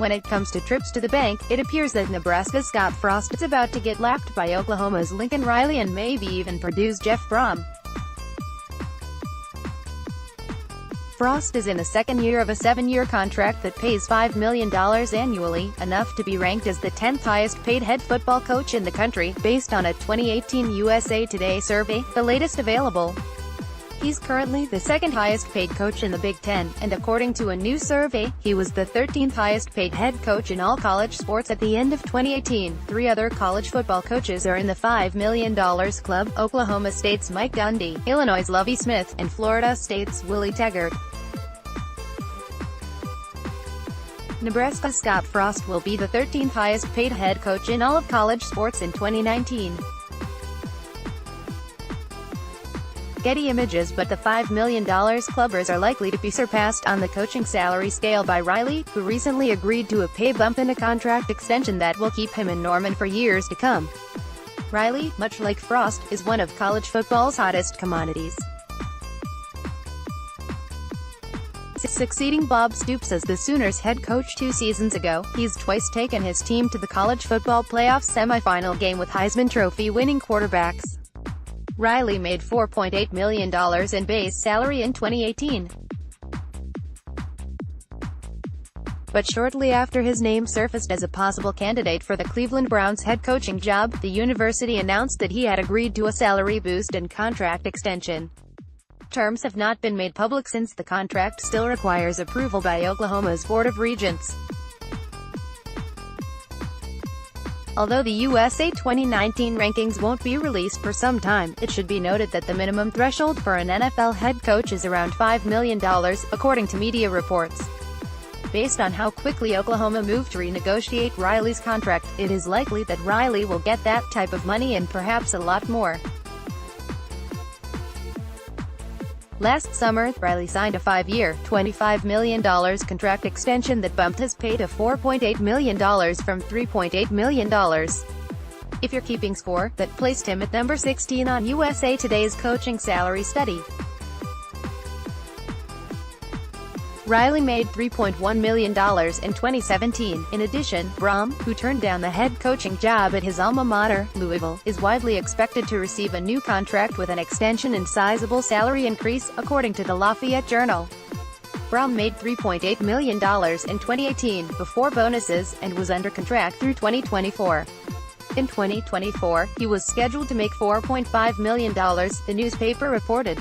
When it comes to trips to the bank, it appears that Nebraska's Scott Frost is about to get lapped by Oklahoma's Lincoln Riley and maybe even Purdue's Jeff Brohm. Frost is in the second year of a 7-year contract that pays $5 million annually, enough to be ranked as the 10th highest-paid head football coach in the country, based on a 2018 USA Today survey, the latest available. He's currently the second highest-paid coach in the Big Ten, and according to a new survey, he was the 13th highest-paid head coach in all college sports at the end of 2018. 3 other college football coaches are in the $5 million club: Oklahoma State's Mike Gundy, Illinois' Lovie Smith, and Florida State's Willie Taggart. Nebraska's Scott Frost will be the 13th highest-paid head coach in all of college sports in 2019. Getty Images. But the $5 million clubbers are likely to be surpassed on the coaching salary scale by Riley, who recently agreed to a pay bump and a contract extension that will keep him in Norman for years to come. Riley, much like Frost, is one of college football's hottest commodities. Succeeding Bob Stoops as the Sooners head coach 2 seasons ago, he's twice taken his team to the college football playoff semifinal game with Heisman Trophy-winning quarterbacks. Riley made $4.8 million in base salary in 2018. But shortly after his name surfaced as a possible candidate for the Cleveland Browns head coaching job, the university announced that he had agreed to a salary boost and contract extension. Terms have not been made public since the contract still requires approval by Oklahoma's Board of Regents. Although the USA 2019 rankings won't be released for some time, it should be noted that the minimum threshold for an NFL head coach is around $5 million, according to media reports. Based on how quickly Oklahoma moved to renegotiate Riley's contract, it is likely that Riley will get that type of money and perhaps a lot more. Last summer, Riley signed a 5-year, $25 million contract extension that bumped his pay to $4.8 million from $3.8 million. If you're keeping score, that placed him at number 16 on USA Today's coaching salary study. Riley made $3.1 million in 2017. In addition, Brohm, who turned down the head coaching job at his alma mater, Louisville, is widely expected to receive a new contract with an extension and sizable salary increase, according to the Lafayette Journal. Brohm made $3.8 million in 2018, before bonuses, and was under contract through 2024. In 2024, he was scheduled to make $4.5 million, the newspaper reported.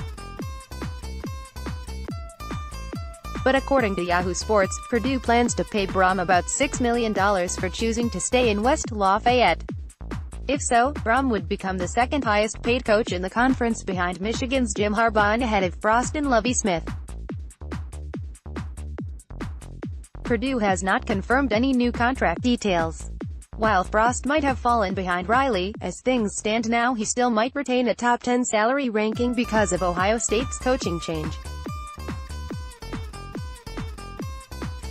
But according to Yahoo Sports, Purdue plans to pay Brohm about $6 million for choosing to stay in West Lafayette. If so, Brohm would become the second highest paid coach in the conference behind Michigan's Jim Harbaugh and ahead of Frost and Lovie Smith. Purdue has not confirmed any new contract details. While Frost might have fallen behind Riley, as things stand now he still might retain a top 10 salary ranking because of Ohio State's coaching change.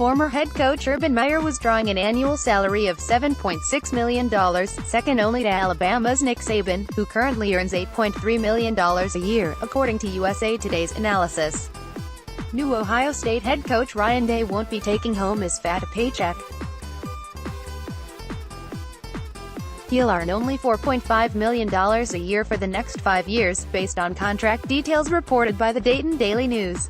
Former head coach Urban Meyer was drawing an annual salary of $7.6 million, second only to Alabama's Nick Saban, who currently earns $8.3 million a year, according to USA Today's analysis. New Ohio State head coach Ryan Day won't be taking home as fat a paycheck. He'll earn only $4.5 million a year for the next 5 years, based on contract details reported by the Dayton Daily News.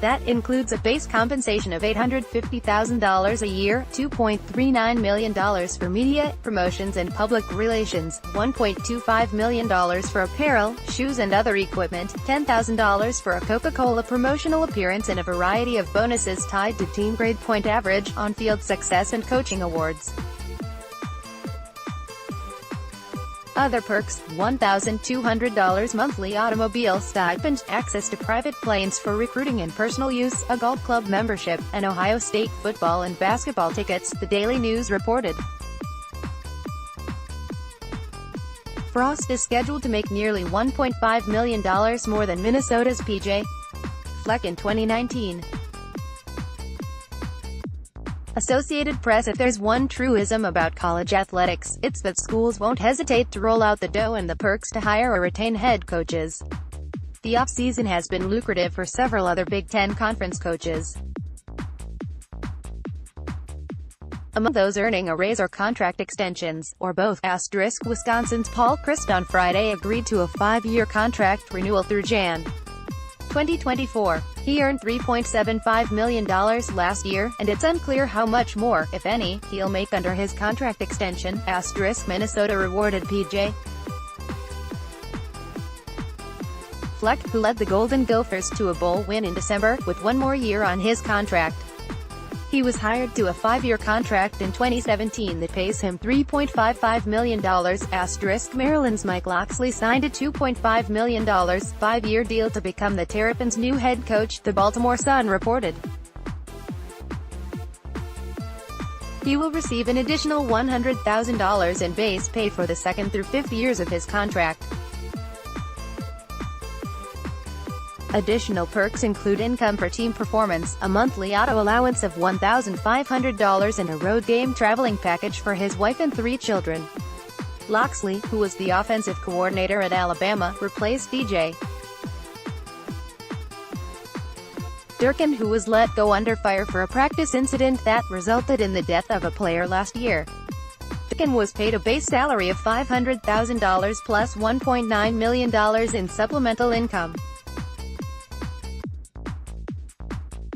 That includes a base compensation of $850,000 a year, $2.39 million for media, promotions and public relations, $1.25 million for apparel, shoes and other equipment, $10,000 for a Coca-Cola promotional appearance, and a variety of bonuses tied to team grade point average, on-field success and coaching awards. Other perks: $1,200 monthly automobile stipend, access to private planes for recruiting and personal use, a golf club membership, and Ohio State football and basketball tickets, the Daily News reported. Frost is scheduled to make nearly $1.5 million more than Minnesota's P.J. Fleck in 2019. Associated Press. If there's one truism about college athletics, it's that schools won't hesitate to roll out the dough and the perks to hire or retain head coaches. The offseason has been lucrative for several other Big Ten Conference coaches. Among those earning a raise or contract extensions, or both. Wisconsin's Paul Chryst on Friday agreed to a 5-year contract renewal through Jan. 2024. He earned $3.75 million last year, and it's unclear how much more, if any, he'll make under his contract extension. Minnesota rewarded P.J. Fleck, who led the Golden Gophers to a bowl win in December, with one more year on his contract. He was hired to a 5-year contract in 2017 that pays him $3.55 million. Maryland's Mike Locksley signed a $2.5 million, 5-year deal to become the Terrapins' new head coach, the Baltimore Sun reported. He will receive an additional $100,000 in base pay for the 2nd through 5th years of his contract. Additional perks include income per team performance, a monthly auto allowance of $1,500 and a road game traveling package for his wife and 3 children. Locksley, who was the offensive coordinator at Alabama, replaced D.J. Durkin, who was let go under fire for a practice incident that resulted in the death of a player last year. Durkin was paid a base salary of $500,000 plus $1.9 million in supplemental income.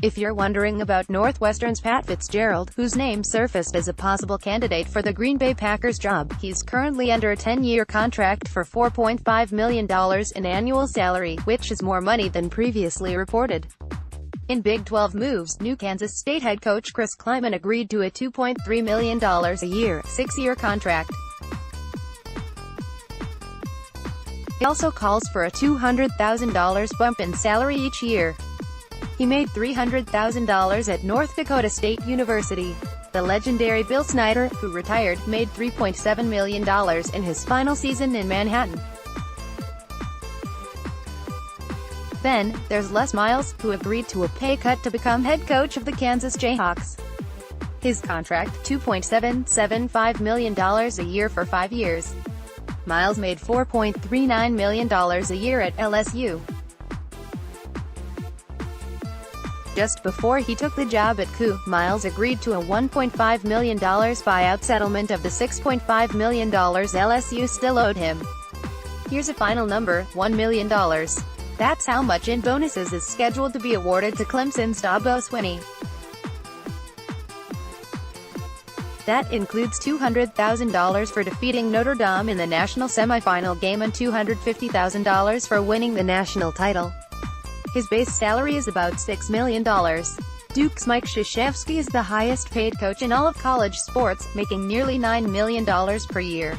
If you're wondering about Northwestern's Pat Fitzgerald, whose name surfaced as a possible candidate for the Green Bay Packers job, he's currently under a 10-year contract for $4.5 million in annual salary, which is more money than previously reported. In Big 12 moves, new Kansas State head coach Chris Klieman agreed to a $2.3 million a year, 6-year contract. He also calls for a $200,000 bump in salary each year. He made $300,000 at North Dakota State University. The legendary Bill Snyder, who retired, made $3.7 million in his final season in Manhattan. Then, there's Les Miles, who agreed to a pay cut to become head coach of the Kansas Jayhawks. His contract, $2.775 million a year for 5 years. Miles made $4.39 million a year at LSU. Just before he took the job at KU, Miles agreed to a $1.5 million buyout settlement of the $6.5 million LSU still owed him. Here's a final number, $1 million. That's how much in bonuses is scheduled to be awarded to Clemson's Dabo Swinney. That includes $200,000 for defeating Notre Dame in the national semifinal game and $250,000 for winning the national title. His base salary is about $6 million. Duke's Mike Krzyzewski is the highest-paid coach in all of college sports, making nearly $9 million per year.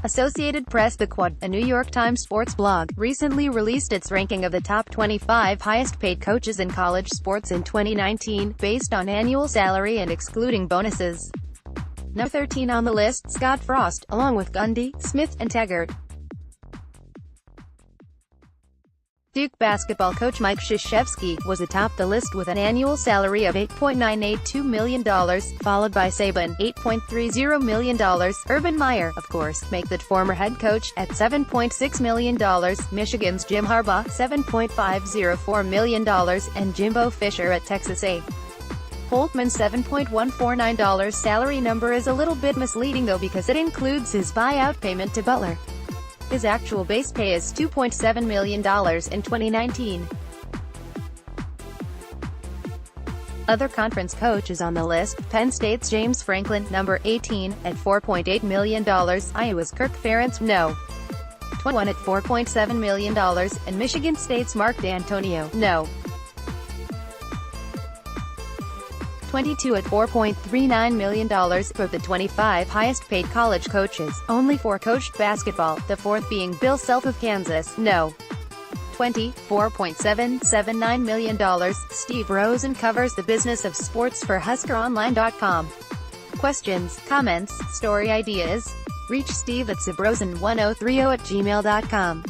Associated Press. The Quad, a New York Times sports blog, recently released its ranking of the top 25 highest-paid coaches in college sports in 2019, based on annual salary and excluding bonuses. Number 13 on the list, Scott Frost, along with Gundy, Smith, and Taggart. Duke basketball coach Mike Krzyzewski was atop the list with an annual salary of $8.982 million, followed by Saban, $8.30 million, Urban Meyer, of course, make the former head coach, at $7.6 million, Michigan's Jim Harbaugh, $7.504 million, and Jimbo Fisher at Texas A. Holtman's $7.149 salary number is a little bit misleading though because it includes his buyout payment to Butler. His actual base pay is $2.7 million in 2019. Other conference coaches on the list: Penn State's James Franklin, number 18, at $4.8 million, Iowa's Kirk Ferentz, no. 21 at $4.7 million, and Michigan State's Mark D'Antonio, no. 22 at $4.39 million. For the 25 highest-paid college coaches, only 4 coached basketball, the fourth being Bill Self of Kansas, no. 20, $4.779 million. Steve Rosen covers the business of sports for HuskerOnline.com. Questions, comments, story ideas? Reach Steve at sabrosen1030@gmail.com.